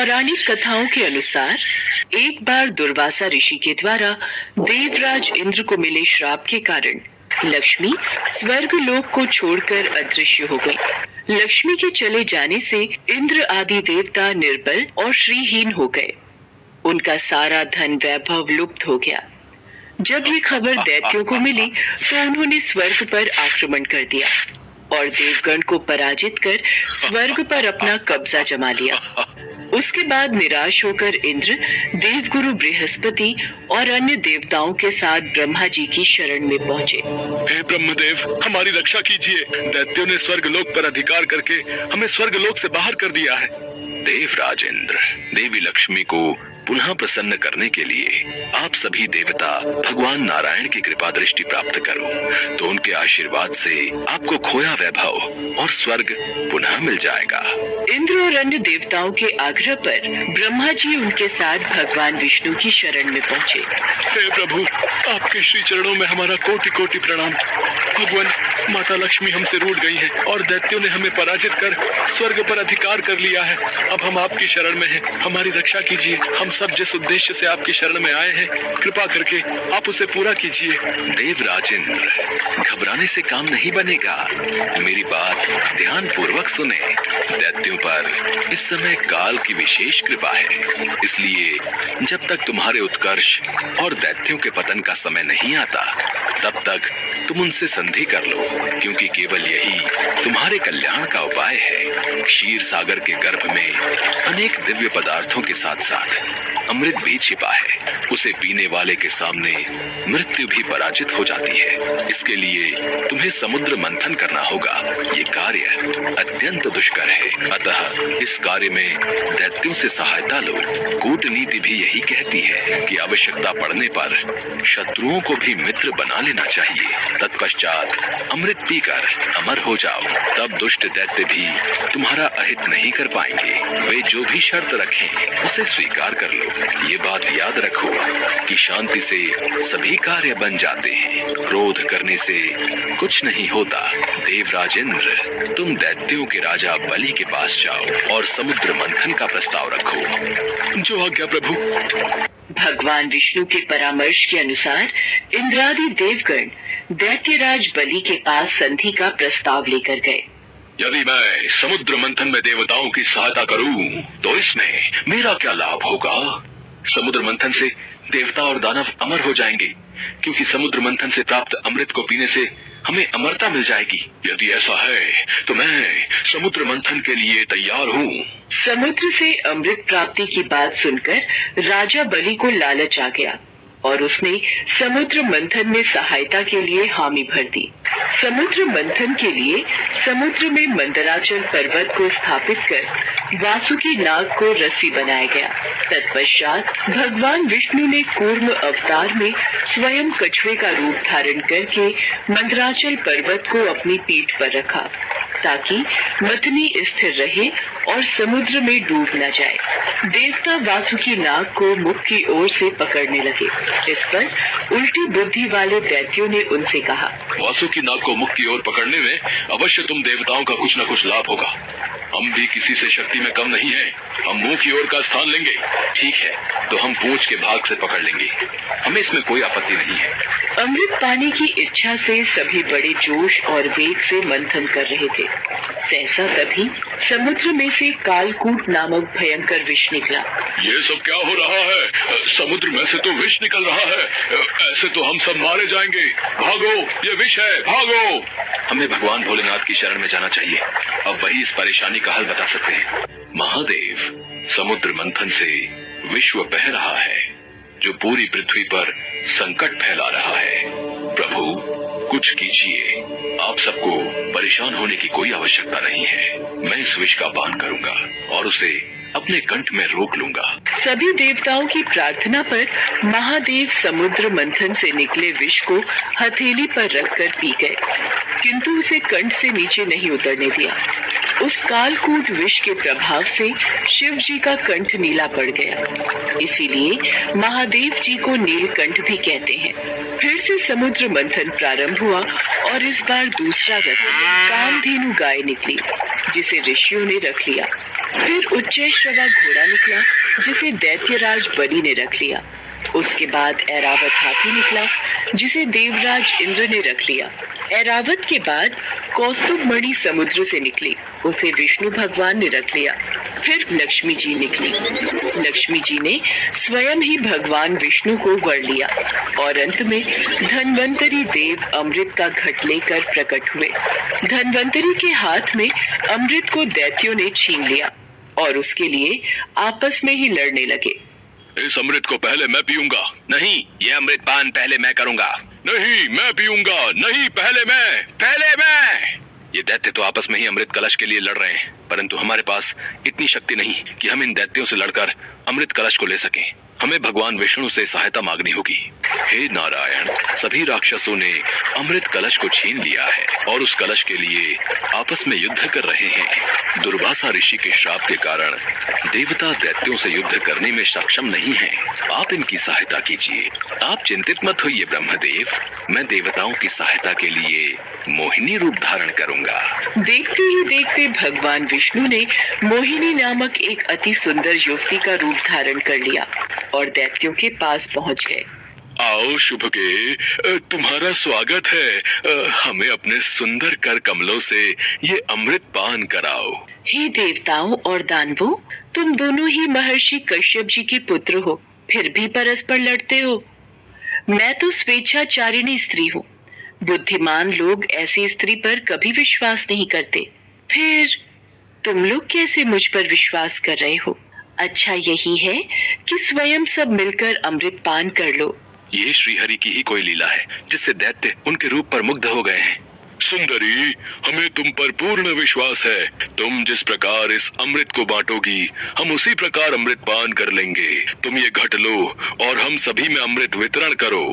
पौराणिक कथाओं के अनुसार एक बार दुर्वासा ऋषि के द्वारा देवराज इंद्र को मिले श्राप के कारण लक्ष्मी स्वर्ग लोक को छोड़कर अदृश्य हो गई। लक्ष्मी के चले जाने से इंद्र आदि देवता निर्बल और श्रीहीन हो गए। उनका सारा धन वैभव लुप्त हो गया। जब ये खबर दैत्यों को मिली तो उन्होंने स्वर्ग पर आक्रमण कर दिया और देवगण को पराजित कर स्वर्ग पर अपना कब्जा जमा लिया। उसके बाद निराश होकर इंद्र देवगुरु बृहस्पति और अन्य देवताओं के साथ ब्रह्मा जी की शरण में पहुँचे। हे ब्रह्मदेव, हमारी रक्षा कीजिए। दैत्यों ने स्वर्गलोक पर अधिकार करके हमें स्वर्गलोक से बाहर कर दिया है। देवराज इंद्र, देवी लक्ष्मी को पुनः प्रसन्न करने के लिए आप सभी देवता भगवान नारायण की कृपा दृष्टि प्राप्त करो तो उनके आशीर्वाद से आपको खोया वैभव और स्वर्ग पुनः मिल जाएगा। इंद्र और अन्य देवताओं के आग्रह पर ब्रह्मा जी उनके साथ भगवान विष्णु की शरण में पहुँचे। हे प्रभु, आपके श्री चरणों में हमारा कोटि कोटि प्रणाम। भगवान, माता लक्ष्मी हमसे रूठ गई है और दैत्यों ने हमें पराजित कर स्वर्ग पर अधिकार कर लिया है। अब हम आपकी शरण में हैं, हमारी रक्षा कीजिए। हम सब जिस उद्देश्य से आपकी शरण में आए हैं, कृपा करके आप उसे पूरा कीजिए। देवराज इंद्र, घबराने से काम नहीं बनेगा। मेरी बात ध्यान पूर्वक सुने। दैत्यों पर इस समय काल की विशेष कृपा है, इसलिए जब तक तुम्हारे उत्कर्ष और दैत्यों के पतन का समय नहीं आता तब तक तुम उनसे संधि कर लो, क्योंकि केवल यही तुम्हारे कल्याण का उपाय है। क्षीर सागर के गर्भ में अनेक दिव्य पदार्थों के साथ साथ अमृत भी छिपा है। उसे पीने वाले के सामने मृत्यु भी पराजित हो जाती है। इसके लिए तुम्हें समुद्र मंथन करना होगा। ये कार्य अत्यंत दुष्कर है, अतः इस कार्य में दैत्यों से सहायता लो। कूटनीति भी यही कहती है कि आवश्यकता पड़ने पर शत्रुओं को भी मित्र बना लेना चाहिए। तत्पश्चात अमृत पीकर अमर हो जाओ, तब दुष्ट दैत्य भी तुम्हारा अहित नहीं कर पाएंगे। वे जो भी शर्त रखें उसे स्वीकार कर लो। ये बात याद रखो कि शांति से सभी कार्य बन जाते हैं, क्रोध करने से कुछ नहीं होता। देवराज इंद्र, तुम दैत्यों के राजा बलि के पास जाओ और समुद्र मंथन का प्रस्ताव रखो। जो आज्ञा प्रभु। भगवान विष्णु के परामर्श के अनुसार इंद्रादि देवगण दैत्यराज बलि के पास संधि का प्रस्ताव लेकर गए। यदि मैं समुद्र मंथन में देवताओं की सहायता करूं तो इसमें मेरा क्या लाभ होगा? समुद्र मंथन से देवता और दानव अमर हो जाएंगे, क्योंकि समुद्र मंथन से प्राप्त अमृत को पीने से हमें अमरता मिल जाएगी। यदि ऐसा है तो मैं समुद्र मंथन के लिए तैयार हूँ। समुद्र से अमृत प्राप्ति की बात सुनकर राजा बलि को लालच आ गया और उसने समुद्र मंथन में सहायता के लिए हामी भर दी। समुद्र मंथन के लिए समुद्र में मंदराचल पर्वत को स्थापित कर वासुकी नाग को रस्सी बनाया गया। तत्पश्चात भगवान विष्णु ने कूर्म अवतार में स्वयं कछुए का रूप धारण करके मंदराचल पर्वत को अपनी पीठ पर रखा ताकि मथनी स्थिर रहे और समुद्र में डूब न जाए। देवता वासुकी नाग को मुख की ओर से पकड़ने लगे। इस पर उल्टी बुद्धि वाले दैत्यों ने उनसे कहा, वासुकी नाग को मुख की ओर पकड़ने में अवश्य तुम देवताओं का कुछ न कुछ लाभ होगा। हम भी किसी से शक्ति में कम नहीं हैं। हम मुंह की ओर का स्थान लेंगे। ठीक है, तो हम पूंछ के भाग से पकड़ लेंगे। हमें इसमें कोई आपत्ति नहीं है। अमृत पाने की इच्छा से सभी बड़े जोश और वेग से मंथन कर रहे थे। सहसा तभी समुद्र में से कालकूट नामक भयंकर विष निकला। ये सब क्या हो रहा है? समुद्र में से तो विष निकल रहा है। ऐसे तो हम सब मारे जाएंगे। भागो, ये विष है, भागो। हमें भगवान भोलेनाथ की शरण में जाना चाहिए। अब वही इस परेशानी का हल बता सकते हैं। महादेव, समुद्र मंथन से विश्व बह रहा है, जो पूरी पृथ्वी पर संकट फैला रहा है। प्रभु, कुछ कीजिए। आप सबको परेशान होने की कोई आवश्यकता नहीं है। मैं इस विष का पान करूंगा और उसे अपने कंठ में रोक लूंगा। सभी देवताओं की प्रार्थना पर महादेव समुद्र मंथन से निकले विष को हथेली पर रखकर पी गए, किंतु उसे कंठ से नीचे नहीं उतरने दिया। उस कालकूट विष के प्रभाव से शिव जी का कंठ नीला पड़ गया, इसीलिए महादेव जी को नीलकंठ भी कहते हैं। फिर से समुद्र मंथन प्रारंभ हुआ और इस बार दूसरा रथ कामधेनु गाय निकली, जिसे ऋषियों ने रख लिया। फिर उच्चैश्रवा घोड़ा निकला जिसे दैत्यराज बलि ने रख लिया। उसके बाद ऐरावत हाथी निकला जिसे देवराज इंद्र ने रख लिया। ऐरावत के बाद कौस्तुभ मणि समुद्र से निकली, उसे विष्णु भगवान ने रख लिया। फिर लक्ष्मी जी निकली। लक्ष्मी जी ने स्वयं ही भगवान विष्णु को वर लिया और अंत में धन्वंतरी देव अमृत का घट लेकर प्रकट हुए। धन्वंतरी के हाथ में अमृत को दैत्यों ने छीन लिया और उसके लिए आपस में ही लड़ने लगे। इस अमृत को पहले मैं पीऊंगा। नहीं, ये अमृत पान पहले मैं करूंगा। नहीं, मैं पीऊंगा। नहीं, पहले मैं। ये दैत्य तो आपस में ही अमृत कलश के लिए लड़ रहे हैं, परंतु हमारे पास इतनी शक्ति नहीं कि हम इन दैत्यों से लड़कर अमृत कलश को ले सकें। हमें भगवान विष्णु से सहायता मांगनी होगी। हे नारायण, सभी राक्षसों ने अमृत कलश को छीन लिया है और उस कलश के लिए आपस में युद्ध कर रहे हैं। दुर्वासा ऋषि के श्राप के कारण देवता दैत्यों से युद्ध करने में सक्षम नहीं हैं। आप इनकी सहायता कीजिए। आप चिंतित मत होइए ब्रह्मदेव, मैं देवताओं की सहायता के लिए मोहिनी रूप धारण करूंगा। देखते ही देखते भगवान विष्णु ने मोहिनी नामक एक अति सुंदर युवती का रूप धारण कर लिया और दैत्यों के पास पहुंच गए। आओ शुभगे, तुम्हारा स्वागत है। हमें अपने सुंदर कर कमलों से ये अमृत पान कराओ। हे देवताओं और दानवों, तुम दोनों ही महर्षि कश्यप जी के पुत्र हो, फिर भी परस्पर लड़ते हो। मैं तो स्वेच्छाचारिणी स्त्री हूँ। बुद्धिमान लोग ऐसी स्त्री पर कभी विश्वास नहीं करते, फिर तुम लोग कैसे मुझ पर विश्वास कर रहे हो? अच्छा यही है कि स्वयं सब मिलकर अमृत पान कर लो। ये श्रीहरि की ही कोई लीला है जिससे दैत्य उनके रूप पर मुग्ध हो गए हैं। सुंदरी, हमें तुम पर पूर्ण विश्वास है। तुम जिस प्रकार इस अमृत को बांटोगी, हम उसी प्रकार अमृत पान कर लेंगे। तुम ये घट लो और हम सभी में अमृत वितरण करो।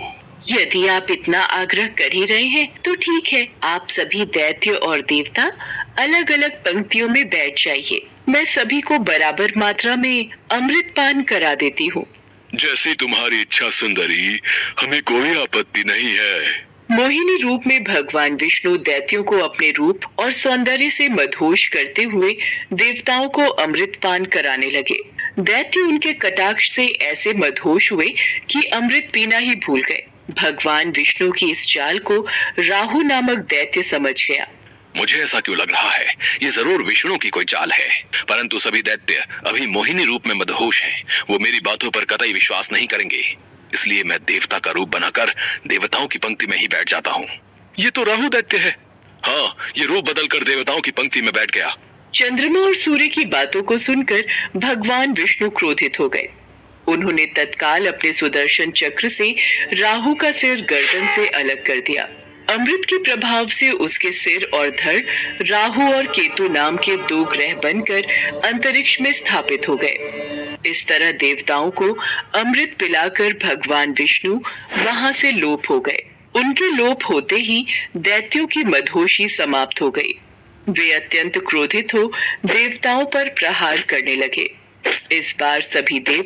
यदि आप इतना आग्रह कर ही रहे हैं तो ठीक है, आप सभी दैत्य और देवता अलग अलग पंक्तियों में बैठ जाइए। मैं सभी को बराबर मात्रा में अमृत पान करा देती हूँ। जैसी तुम्हारी इच्छा सुंदरी, हमें कोई आपत्ति नहीं है। मोहिनी रूप में भगवान विष्णु दैत्यों को अपने रूप और सौंदर्य से मदहोश करते हुए देवताओं को अमृत पान कराने लगे। दैत्य उनके कटाक्ष से ऐसे मदहोश हुए कि अमृत पीना ही भूल गए। भगवान विष्णु की इस चाल को राहु नामक दैत्य समझ गया। मुझे ऐसा क्यों लग रहा है, ये जरूर विष्णु की कोई चाल है। परंतु सभी दैत्य अभी मोहिनी रूप में मदहोश हैं। वो मेरी बातों पर कतई विश्वास नहीं करेंगे, इसलिए मैं देवता का रूप बनाकर देवताओं की पंक्ति में ही बैठ जाता हूँ। ये तो राहु दैत्य है। हाँ, ये रूप बदलकर देवताओं की पंक्ति में बैठ गया। चंद्रमा और सूर्य की बातों को सुनकर भगवान विष्णु क्रोधित हो गए। उन्होंने तत्काल अपने सुदर्शन चक्र से राहु का सिर गर्दन से अलग कर दिया। अमृत के प्रभाव से उसके सिर और धड़ राहु और केतु नाम के दो ग्रह बनकर अंतरिक्ष में स्थापित हो गए। इस तरह देवताओं को अमृत पिलाकर भगवान विष्णु वहां से लोप हो गए। उनके लोप होते ही दैत्यों की मदहोशी समाप्त हो गई। वे अत्यंत क्रोधित हो देवताओं पर प्रहार करने लगे। इस बार सभी देव